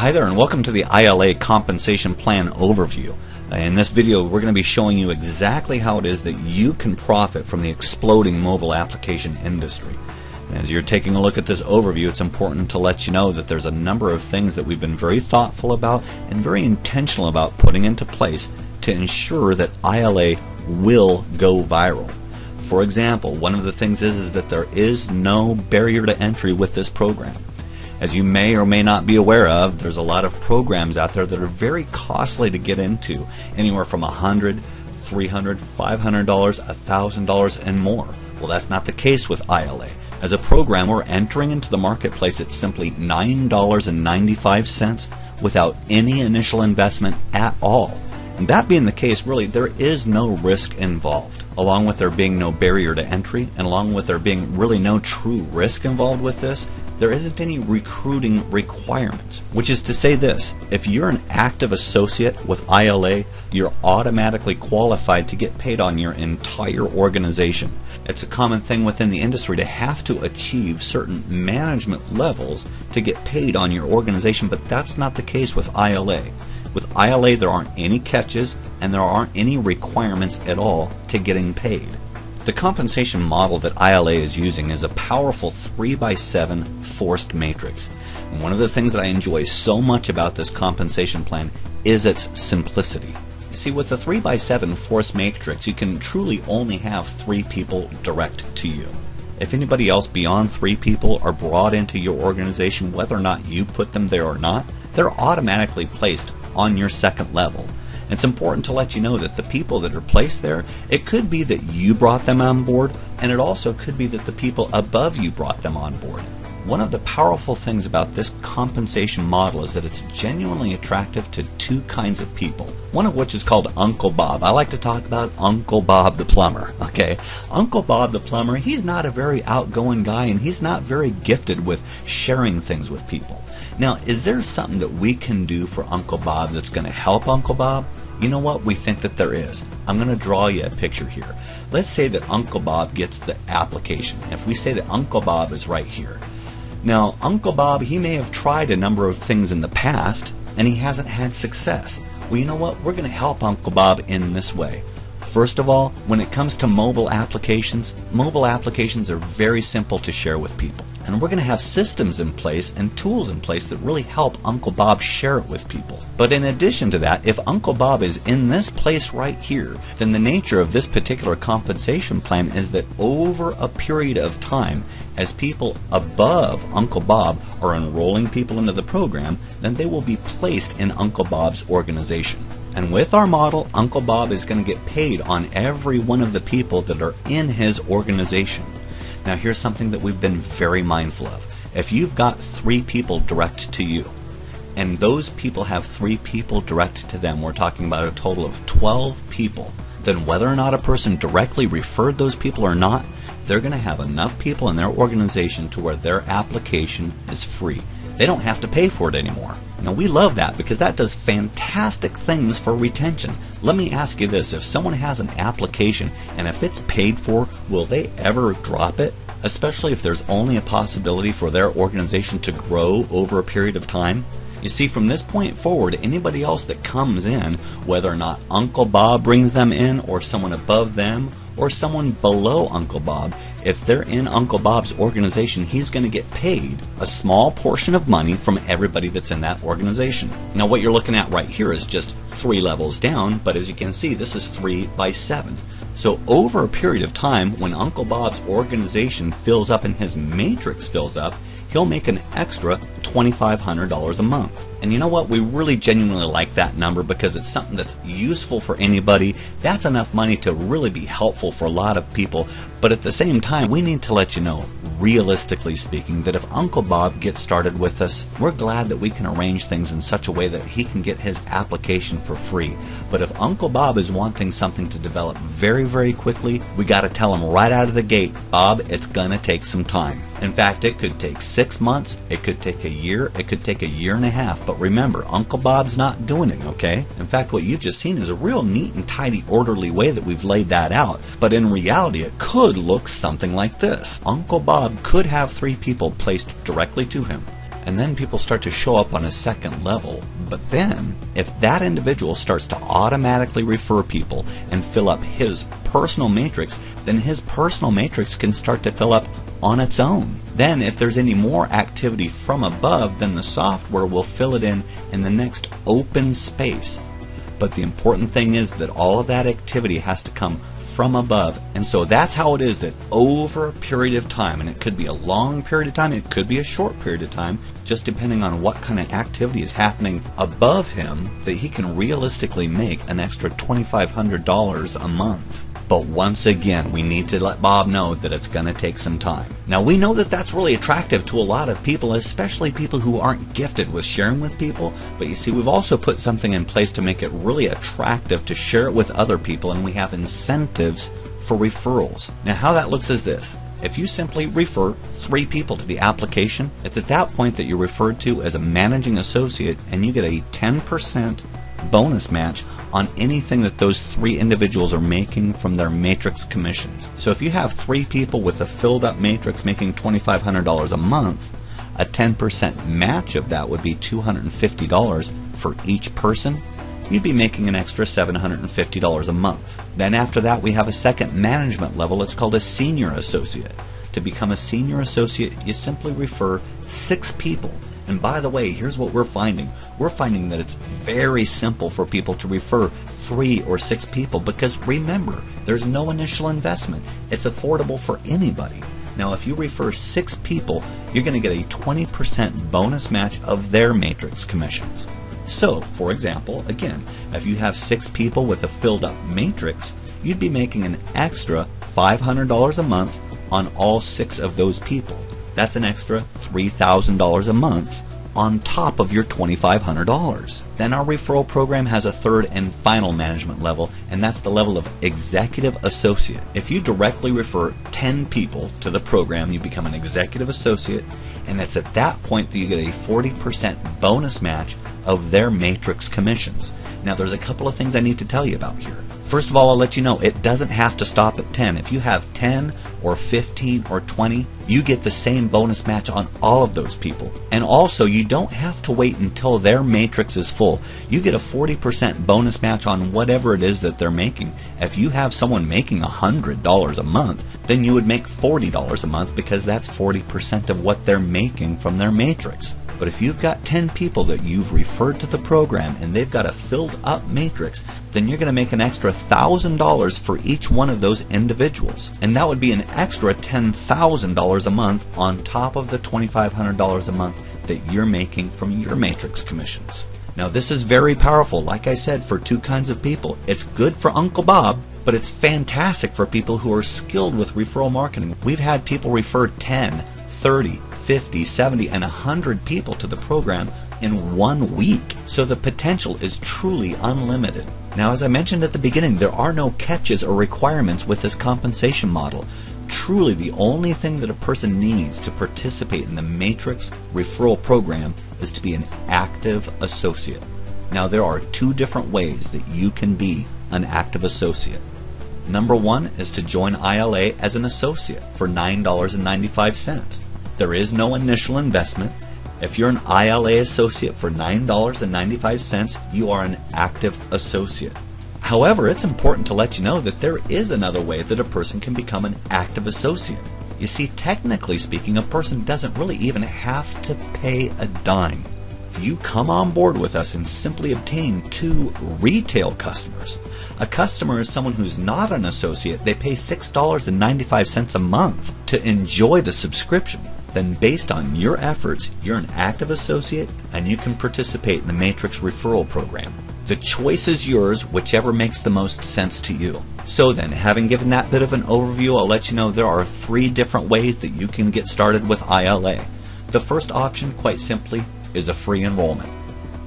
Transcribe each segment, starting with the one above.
Hi there and welcome to the iLA compensation plan overview. In this video we're going to be showing you exactly how it is that you can profit from the exploding mobile application industry. As you're taking a look at this overview, it's important to let you know that there's a number of things that we've been very thoughtful about and very intentional about putting into place to ensure that iLA will go viral. For example, one of the things is that there is no barrier to entry with this program. As you may or may not be aware of, there's a lot of programs out there that are very costly to get into, anywhere from $100, $300, $500, $1,000 and more. Well, that's not the case with iLA. As a program, we're entering into the marketplace at simply $9.95 without any initial investment at all. And that being the case, really, there is no risk involved. Along with there being no barrier to entry, and along with there being really no true risk involved with this, there isn't any recruiting requirements, which is to say this: if you're an active associate with iLA, you're automatically qualified to get paid on your entire organization. It's a common thing within the industry to have to achieve certain management levels to get paid on your organization, but that's not the case with iLA. With iLA, there aren't any catches and there aren't any requirements at all to getting paid. The compensation model that iLA is using is a powerful 3x7 forced matrix. And one of the things that I enjoy so much about this compensation plan is its simplicity. You see, with the 3x7 forced matrix, you can truly only have 3 people direct to you. If anybody else beyond 3 people are brought into your organization, whether or not you put them there or not, they're automatically placed on your second level. It's important to let you know that the people that are placed there, it could be that you brought them on board, and it also could be that the people above you brought them on board. One of the powerful things about this compensation model is that it's genuinely attractive to 2 kinds of people, one of which is called Uncle Bob. I like to talk about Uncle Bob the plumber. Okay, Uncle Bob the plumber, he's not a very outgoing guy, and he's not very gifted with sharing things with people. Now, is there something that we can do for Uncle Bob that's going to help Uncle Bob? You know what? We think that there is. I'm going to draw you a picture here. Let's say that Uncle Bob gets the application. If we say that Uncle Bob is right here. Now, Uncle Bob, he may have tried a number of things in the past, and he hasn't had success. Well, you know what? We're going to help Uncle Bob in this way. First of all, when it comes to mobile applications are very simple to share with people. And we're going to have systems in place and tools in place that really help Uncle Bob share it with people. But in addition to that, if Uncle Bob is in this place right here, then the nature of this particular compensation plan is that over a period of time, as people above Uncle Bob are enrolling people into the program, then they will be placed in Uncle Bob's organization. And with our model, Uncle Bob is going to get paid on every one of the people that are in his organization. Now, here's something that we've been very mindful of. If you've got 3 people direct to you, and those people have 3 people direct to them, we're talking about a total of 12 people, then whether or not a person directly referred those people or not, they're going to have enough people in their organization to where their application is free. They don't have to pay for it anymore. Now, we love that because that does fantastic things for retention. Let me ask you this: if someone has an application and if it's paid for, will they ever drop it? Especially if there's only a possibility for their organization to grow over a period of time? You see, from this point forward, anybody else that comes in, whether or not Uncle Bob brings them in or someone above them or someone below Uncle Bob, if they're in Uncle Bob's organization, he's going to get paid a small portion of money from everybody that's in that organization. Now, what you're looking at right here is just 3 levels down, but as you can see, this is 3x7. So over a period of time, when Uncle Bob's organization fills up and his matrix fills up, he'll make an extra $2,500 a month. And you know what? We really genuinely like that number because it's something that's useful for anybody. That's enough money to really be helpful for a lot of people. But at the same time, we need to let you know, realistically speaking, that if Uncle Bob gets started with us, we're glad that we can arrange things in such a way that he can get his application for free. But if Uncle Bob is wanting something to develop very, very quickly, we got to tell him right out of the gate, Bob, it's going to take some time. In fact, it could take 6 months, it could take a year, it could take a year and a half. But remember, Uncle Bob's not doing it, okay? In fact, what you've just seen is a real neat and tidy, orderly way that we've laid that out. But in reality, it could look something like this. Uncle Bob could have 3 people placed directly to him. and then people start to show up on a second level. But then, if that individual starts to automatically refer people and fill up his personal matrix, then his personal matrix can start to fill up on its own. Then, if there's any more activity from above, then the software will fill it in the next open space. But the important thing is that all of that activity has to come from above. And so that's how it is that over a period of time, and it could be a long period of time, it could be a short period of time, just depending on what kind of activity is happening above him, that he can realistically make an extra $2,500 a month. But once again, we need to let Bob know that it's going to take some time. Now, we know that that's really attractive to a lot of people, especially people who aren't gifted with sharing with people. But you see, we've also put something in place to make it really attractive to share it with other people, and we have incentives for referrals. Now, how that looks is this. If you simply refer 3 people to the application, it's at that point that you're referred to as a managing associate, and you get a 10% bonus match on anything that those 3 individuals are making from their matrix commissions. So if you have 3 people with a filled up matrix making $2,500 a month, a 10% match of that would be $250 for each person. You'd be making an extra $750 a month. Then after that, we have a second management level. It's called a senior associate. To become a senior associate, you simply refer 6 people. And by the way, here's what we're finding. We're finding that it's very simple for people to refer 3 or 6 people, because remember, there's no initial investment. It's affordable for anybody. Now, if you refer 6 people, you're going to get a 20% bonus match of their matrix commissions. So, for example, again, if you have 6 people with a filled up matrix, you'd be making an extra $500 a month on all 6 of those people. That's an extra $3,000 a month on top of your $2,500. Then our referral program has a third and final management level, and that's the level of executive associate. If you directly refer 10 people to the program, you become an executive associate, and it's at that point that you get a 40% bonus match of their matrix commissions. Now, there's a couple of things I need to tell you about here. First of all, I'll let you know it doesn't have to stop at 10. If you have 10 or 15 or 20, you get the same bonus match on all of those people. And also, you don't have to wait until their matrix is full. You get a 40% bonus match on whatever it is that they're making. If you have someone making $100 a month, then you would make $40 a month, because that's 40% of what they're making from their matrix. But if you've got 10 people that you've referred to the program and they've got a filled up matrix, then you're going to make an extra $1,000 for each one of those individuals. And that would be an extra $10,000 a month on top of the $2,500 a month that you're making from your matrix commissions. Now, this is very powerful, like I said, for 2 kinds of people. It's good for Uncle Bob, but it's fantastic for people who are skilled with referral marketing. We've had people refer 10, 30, 50, 70, and 100 people to the program in 1 week. So the potential is truly unlimited. Now, as I mentioned at the beginning, there are no catches or requirements with this compensation model. Truly, the only thing that a person needs to participate in the Matrix referral program is to be an active associate. Now, there are 2 different ways that you can be an active associate. Number 1 is to join iLA as an associate for $9.95. There is no initial investment. If you're an iLA associate for $9.95, you are an active associate. However, it's important to let you know that there is another way that a person can become an active associate. You see, technically speaking, a person doesn't really even have to pay a dime. If you come on board with us and simply obtain 2 retail customers, a customer is someone who's not an associate. They pay $6.95 a month to enjoy the subscription. Then based on your efforts, you're an active associate and you can participate in the Matrix referral program. The choice is yours, whichever makes the most sense to you. So then, having given that bit of an overview, I'll let you know there are 3 different ways that you can get started with iLA. The first option, quite simply, is a free enrollment.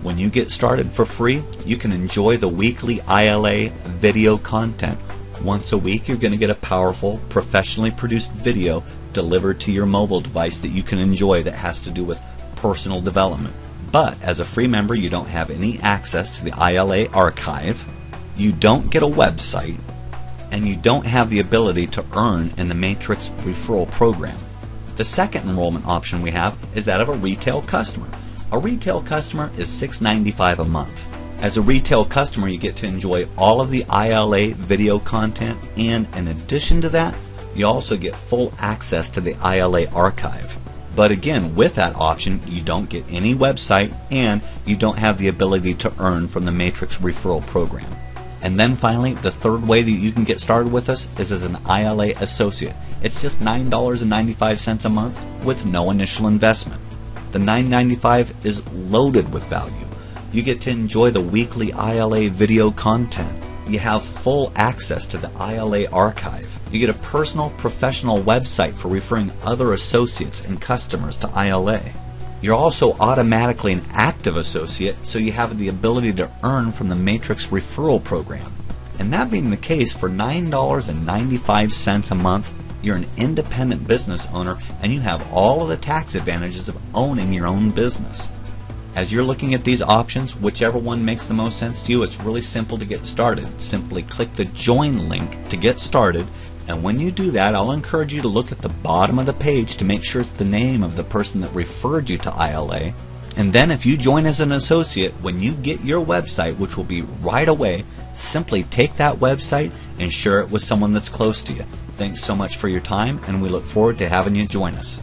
When you get started for free, you can enjoy the weekly iLA video content. Once a week, you're going to get a powerful, professionally produced video delivered to your mobile device that you can enjoy that has to do with personal development. But as a free member, you don't have any access to the iLA archive, you don't get a website, and you don't have the ability to earn in the Matrix referral program. The second enrollment option we have is that of a retail customer. A retail customer is $6.95 a month. As a retail customer, you get to enjoy all of the iLA video content, and in addition to that, you also get full access to the iLA archive. But again, with that option, you don't get any website and you don't have the ability to earn from the Matrix referral program. And then finally, the third way that you can get started with us is as an iLA associate. It's just $9.95 a month with no initial investment. The $9.95 is loaded with value. You get to enjoy the weekly iLA video content. You have full access to the iLA archive. You get a personal, professional website for referring other associates and customers to iLA. You're also automatically an active associate, so you have the ability to earn from the Matrix referral program. And that being the case, for $9.95 a month, you're an independent business owner and you have all of the tax advantages of owning your own business. As you're looking at these options, whichever one makes the most sense to you, it's really simple to get started. Simply click the join link to get started, and when you do that, I'll encourage you to look at the bottom of the page to make sure it's the name of the person that referred you to iLA. And then if you join as an associate, when you get your website, which will be right away, simply take that website and share it with someone that's close to you. Thanks so much for your time, and we look forward to having you join us.